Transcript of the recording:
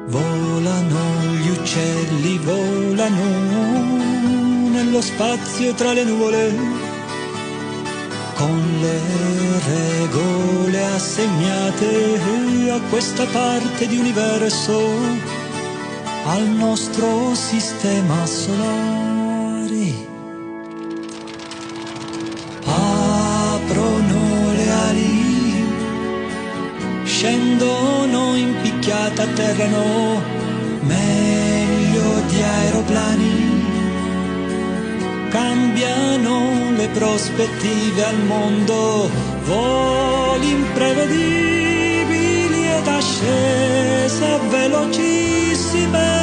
Volano gli uccelli, volano nello spazio tra le nuvole, con le regole assegnate a questa parte di universo, al nostro sistema solare. Aprono le ali, scendono in picchiata, atterrano meglio di aeroplani, cambiano le prospettive al mondo, voli imprevedibili ed ascese velocissime.